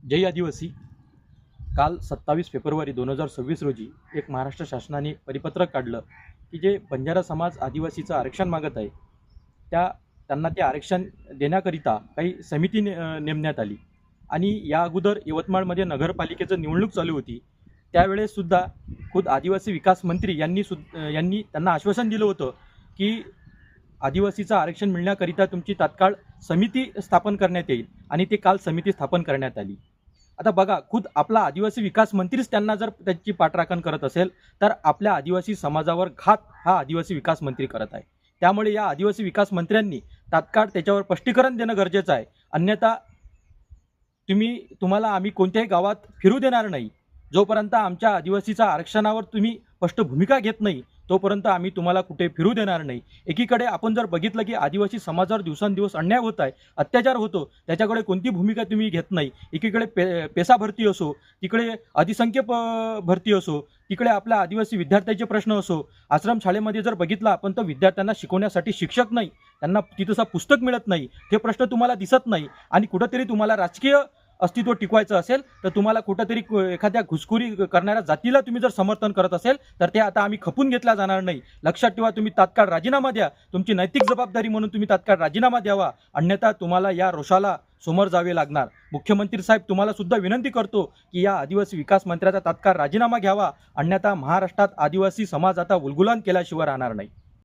जय आदिवासी। काल 27 फेब्रुवारी 2026 रोजी एक महाराष्ट्र शासनाने परिपत्रक काढलं की जे बंजारा समाज आदिवासीचं आरक्षण मागत आहे त्यांना ते आरक्षण देण्याकरिता काही समिती नेमण्यात आली। आणि या अगोदर यवतमाळमध्ये नगरपालिकेचं निवडणूक चालू होती, त्यावेळेससुद्धा खुद आदिवासी विकास मंत्री यांनी त्यांना आश्वासन दिलं होतं की आदिवासीचं आरक्षण मिळण्याकरिता तुमची तात्काळ समिती स्थापन करण्यात येईल, आणि ते काल समिती स्थापन करण्यात आली। आता बघा, खुद आपला आदिवासी विकास मंत्रीच त्यांना जर त्याची पाठराखण करत असेल तर आपल्या आदिवासी समाजावर घात हा आदिवासी विकास मंत्री करत आहे। त्यामुळे या आदिवासी विकास मंत्र्यांनी तात्काळ त्याच्यावर स्पष्टीकरण देणं गरजेचं आहे, अन्यथा तुम्हाला आम्ही कोणत्याही गावात फिरू देणार नाही। जोपर्यंत आमच्या आदिवासीच्या आरक्षणावर तुम्ही स्पष्ट भूमिका घेत नाही तोपर्यंत आम्ही तुम्हाला कुठे फिरू देणार नाही। एकीकडे आपण जर बघितलं की आदिवासी समाजावर दिवसेंदिवस अन्याय होत आहे, अत्याचार होतो, त्याच्याकडे कोणती भूमिका तुम्ही घेत नाही। एकीकडे पेसा भरती असो, तिकडे अधिसंख्य भरती असो, तिकडे आपल्या आदिवासी विद्यार्थ्यांचे प्रश्न असो, आश्रमशाळेमध्ये जर बघितलं आपण तर विद्यार्थ्यांना शिकवण्यासाठी शिक्षक नाही, त्यांना तिथंसं पुस्तक मिळत नाही, हे प्रश्न तुम्हाला दिसत नाही। आणि कुठंतरी तुम्हाला राजकीय अस्तित्व टिकवायचं असेल तर तुम्हाला कुठंतरी एखाद्या घुसखोरी करणाऱ्या जातीला तुम्ही जर समर्थन करत असेल तर ते आता आम्ही खपून घेतला जाणार नाही। लक्षात ठेवा, तुम्ही तात्काळ राजीनामा द्या, तुमची नैतिक जबाबदारी म्हणून तुम्ही तात्काळ राजीनामा द्यावा, अन्यथा तुम्हाला या रोषाला समोर जावे लागणार। मुख्यमंत्री साहेब, तुम्हाला सुद्धा विनंती करतो की या आदिवासी विकास मंत्र्याचा तात्काळ राजीनामा घ्यावा, अन्यथा महाराष्ट्रात आदिवासी समाज आता उलगुलान केल्याशिवाय राहणार नाही।